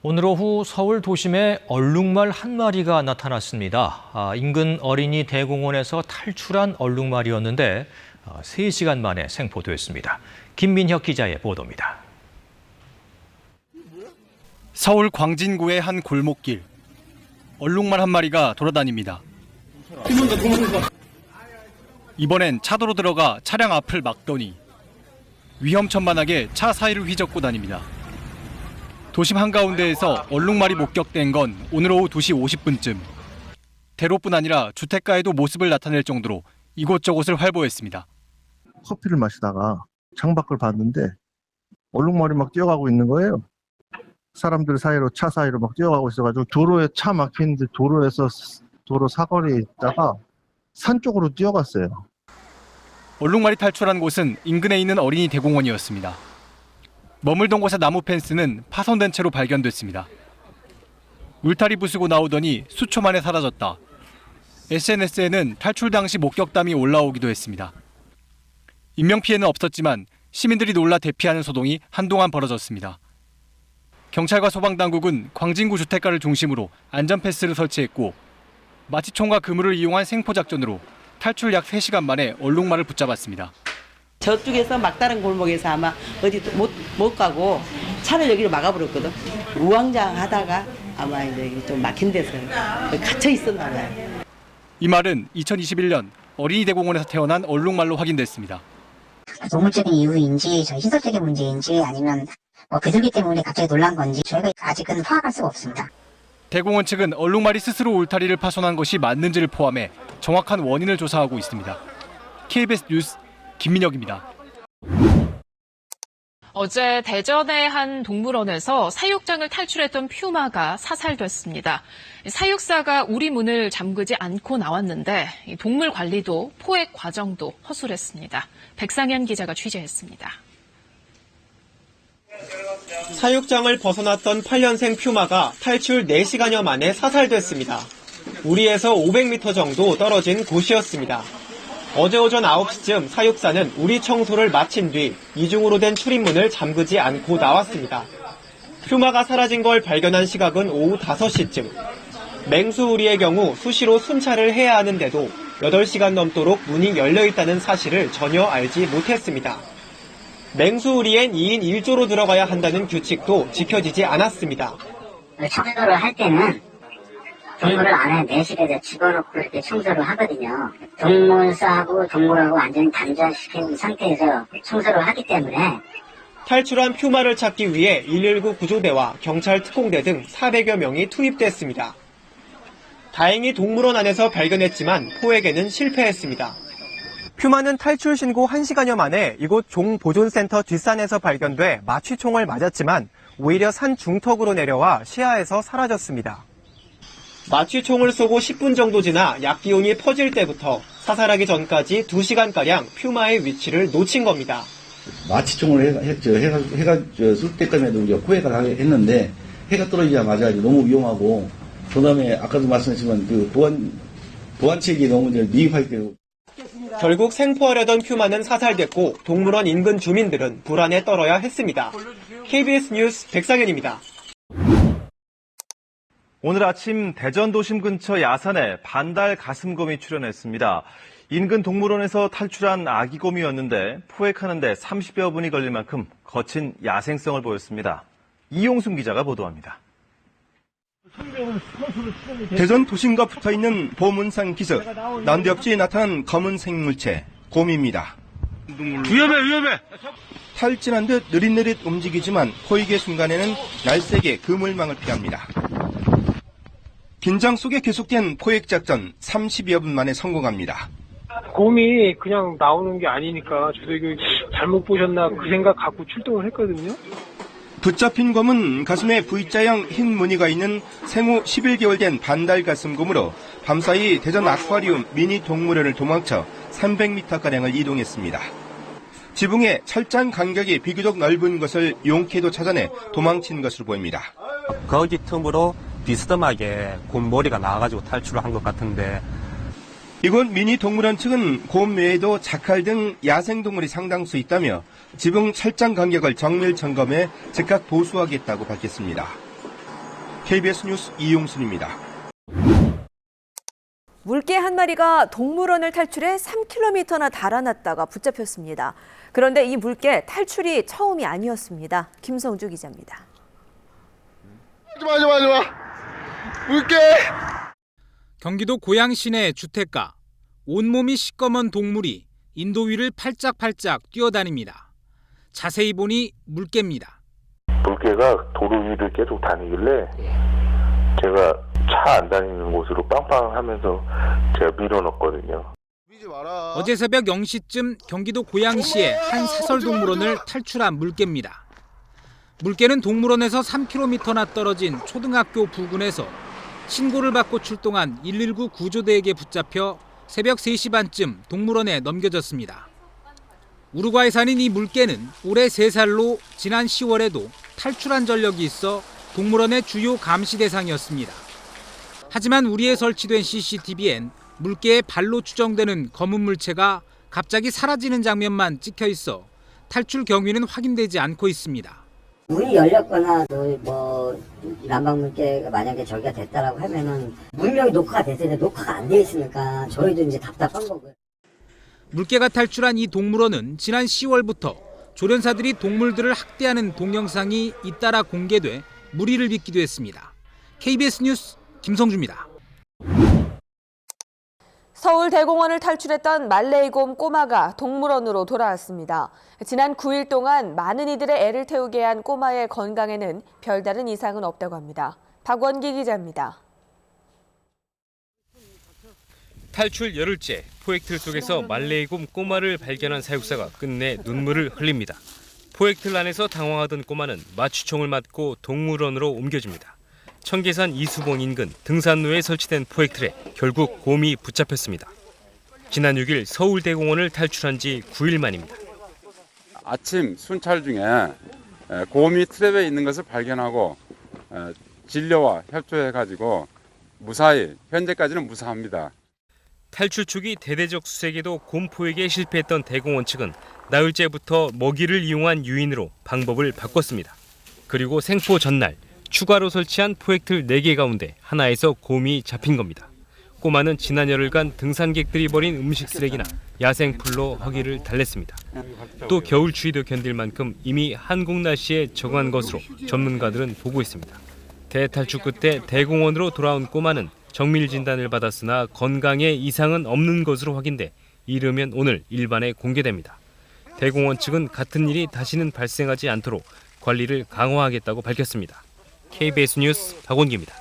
오늘 오후 서울 도심에 얼룩말 한 마리가 나타났습니다. 인근 어린이 대공원에서 탈출한 얼룩말이었는데 3시간 만에 생포됐습니다. 김민혁 기자의 보도입니다. 서울 광진구의 한 골목길. 얼룩말 한 마리가 돌아다닙니다. 이번엔 차도로 들어가 차량 앞을 막더니 위험천만하게 차 사이를 휘젓고 다닙니다. 도심 한가운데에서 얼룩말이 목격된 건 오늘 오후 2시 50분쯤. 대로뿐 아니라 주택가에도 모습을 나타낼 정도로 이곳저곳을 활보했습니다. 커피를 마시다가 창밖을 봤는데 얼룩말이 막 뛰어가고 있는 거예요. 사람들 사이로, 차 사이로 막 뛰어가고 있어가지고 도로에 차 막히는데 도로 사거리에 있다가 산 쪽으로 뛰어갔어요. 얼룩말이 탈출한 곳은 인근에 있는 어린이 대공원이었습니다. 머물던 곳의 나무 펜스는 파손된 채로 발견됐습니다. 울타리 부수고 나오더니 수초 만에 사라졌다. SNS에는 탈출 당시 목격담이 올라오기도 했습니다. 인명피해는 없었지만 시민들이 놀라 대피하는 소동이 한동안 벌어졌습니다. 경찰과 소방당국은 광진구 주택가를 중심으로 안전패스를 설치했고 마취총과 그물을 이용한 생포작전으로 탈출 약 3시간 만에 얼룩말을 붙잡았습니다. 저쪽에서 막다른 골목에서 아마 어디 못 가고 차를 여기로 막아버렸거든. 우왕좌왕하다가 아마 이제 좀 막힌 데서 갇혀 있었나 봐요. 이 말은 2021년 어린이 대공원에서 태어난 얼룩말로 확인됐습니다. 동물적인 이유인지 신설적인 문제인지 아니면 비둘기 때문에 갑자기 놀란 건지 저희가 아직은 파악할 수가 없습니다. 대공원 측은 얼룩말이 스스로 울타리를 파손한 것이 맞는지를 포함해 정확한 원인을 조사하고 있습니다. KBS 뉴스 김민혁입니다. 어제 대전의 한 동물원에서 사육장을 탈출했던 퓨마가 사살됐습니다. 사육사가 우리 문을 잠그지 않고 나왔는데 동물 관리도 포획 과정도 허술했습니다. 백상현 기자가 취재했습니다. 사육장을 벗어났던 8년생 퓨마가 탈출 4시간여 만에 사살됐습니다. 우리에서 500m 정도 떨어진 곳이었습니다. 어제 오전 9시쯤 사육사는 우리 청소를 마친 뒤 이중으로 된 출입문을 잠그지 않고 나왔습니다. 퓨마가 사라진 걸 발견한 시각은 오후 5시쯤. 맹수우리의 경우 수시로 순찰을 해야 하는데도 8시간 넘도록 문이 열려있다는 사실을 전혀 알지 못했습니다. 맹수우리엔 2인 1조로 들어가야 한다는 규칙도 지켜지지 않았습니다. 청소를 할 때는 동물을 안에 내실에 집어넣고 이렇게 청소를 하거든요. 동물사하고 동물하고 완전히 단절시킨 상태에서 청소를 하기 때문에 탈출한 퓨마를 찾기 위해 119 구조대와 경찰 특공대 등 400여 명이 투입됐습니다. 다행히 동물원 안에서 발견했지만 포획에는 실패했습니다. 퓨마는 탈출 신고 1시간여 만에 이곳 종보존센터 뒷산에서 발견돼 마취총을 맞았지만 오히려 산 중턱으로 내려와 시야에서 사라졌습니다. 마취총을 쏘고 10분 정도 지나 약기운이 퍼질 때부터 사살하기 전까지 2시간가량 퓨마의 위치를 놓친 겁니다. 마취총을 해가 쏠 때까지도 우리가 포획을 했는데 해가 떨어지자마자 너무 위험하고 그다음에 아까도 말씀하셨지만 그 보안책이 너무 미흡할 때도 결국 생포하려던 퓨마는 사살됐고 동물원 인근 주민들은 불안에 떨어야 했습니다. KBS 뉴스 백상현입니다. 오늘 아침 대전 도심 근처 야산에 반달 가슴곰이 출현했습니다. 인근 동물원에서 탈출한 아기 곰이었는데 포획하는데 30여 분이 걸릴 만큼 거친 야생성을 보였습니다. 이용순 기자가 보도합니다. 대전 도심과 붙어있는 보문산 기슭, 난데없이 나타난 검은 생물체, 곰입니다. 위험해! 탈진한 듯 느릿느릿 움직이지만 포획의 순간에는 날쌔게 그물망을 피합니다. 긴장 속에 계속된 포획 작전 30여 분 만에 성공합니다. 곰이 그냥 나오는 게 아니니까 저도 이거 잘못 보셨나 그 생각 갖고 출동을 했거든요. 붙잡힌 곰은 가슴에 V자형 흰 무늬가 있는 생후 11개월 된 반달 가슴곰으로 밤사이 대전 아쿠아리움 미니 동물원을 도망쳐 300m가량을 이동했습니다. 지붕에 철장 간격이 비교적 넓은 것을 용케도 찾아내 도망친 것으로 보입니다. 거기 틈으로 비스듬하게 곰머리가 나와가지고 탈출을 한 것 같은데 이곳 미니 동물원 측은 곰 외에도 자칼 등 야생동물이 상당수 있다며 지붕 철장 간격을 정밀 점검해 즉각 보수하겠다고 밝혔습니다. KBS 뉴스 이용순입니다. 물개 한 마리가 동물원을 탈출해 3km나 달아났다가 붙잡혔습니다. 그런데 이 물개 탈출이 처음이 아니었습니다. 김성주 기자입니다. 하지마. 물개! 경기도 고양 시내 주택가. 온몸이 시꺼먼 동물이 인도 위를 팔짝팔짝 뛰어다닙니다. 자세히 보니 물개입니다. 물개가 도로 위를 계속 다니길래 제가 차 안 다니는 곳으로 빵빵하면서 제가 밀어넣었거든요. 어제 새벽 0시쯤 경기도 고양시의 한 사설동물원을 탈출한 물개입니다. 물개는 동물원에서 3km나 떨어진 초등학교 부근에서 신고를 받고 출동한 119 구조대에게 붙잡혀 새벽 3시 반쯤 동물원에 넘겨졌습니다. 우루과이 산인 이 물개는 올해 3살로 지난 10월에도 탈출한 전력이 있어 동물원의 주요 감시 대상이었습니다. 하지만 우리에 설치된 CCTV엔 물개의 발로 추정되는 검은 물체가 갑자기 사라지는 장면만 찍혀 있어 탈출 경위는 확인되지 않고 있습니다. 문이 열렸거나 난방물개가 만약에 저기가 됐다라고 하면은 분명히 녹화가 됐는데 녹화가 안 돼 있으니까 저희도 이제 답답한 거고요. 물개가 탈출한 이 동물원은 지난 10월부터 조련사들이 동물들을 학대하는 동영상이 잇따라 공개돼 물의를 빚기도 했습니다. KBS 뉴스 김성주입니다. 서울대공원을 탈출했던 말레이곰 꼬마가 동물원으로 돌아왔습니다. 지난 9일 동안 많은 이들의 애를 태우게 한 꼬마의 건강에는 별다른 이상은 없다고 합니다. 박원기 기자입니다. 탈출 열흘째 포획틀 속에서 말레이곰 꼬마를 발견한 사육사가 끝내 눈물을 흘립니다. 포획틀 안에서 당황하던 꼬마는 마취총을 맞고 동물원으로 옮겨집니다. 청계산 이수봉 인근 등산로에 설치된 포획틀에 결국 곰이 붙잡혔습니다. 지난 6일 서울대공원을 탈출한 지 9일 만입니다. 아침 순찰 중에 곰이 트랩에 있는 것을 발견하고 진료와 협조해가지고 무사히 현재까지는 무사합니다. 탈출 초기 대대적 수색에도 곰 포획에 실패했던 대공원 측은 나흘째부터 먹이를 이용한 유인으로 방법을 바꿨습니다. 그리고 생포 전날 추가로 설치한 포획틀 4개 가운데 하나에서 곰이 잡힌 겁니다. 꼬마는 지난 열흘간 등산객들이 버린 음식 쓰레기나 야생풀로 허기를 달랬습니다. 또 겨울 추위도 견딜 만큼 이미 한국 날씨에 적응한 것으로 전문가들은 보고 있습니다. 대탈출 끝에 대공원으로 돌아온 꼬마는 정밀 진단을 받았으나 건강에 이상은 없는 것으로 확인돼 이르면 오늘 일반에 공개됩니다. 대공원 측은 같은 일이 다시는 발생하지 않도록 관리를 강화하겠다고 밝혔습니다. KBS 뉴스 박원기입니다.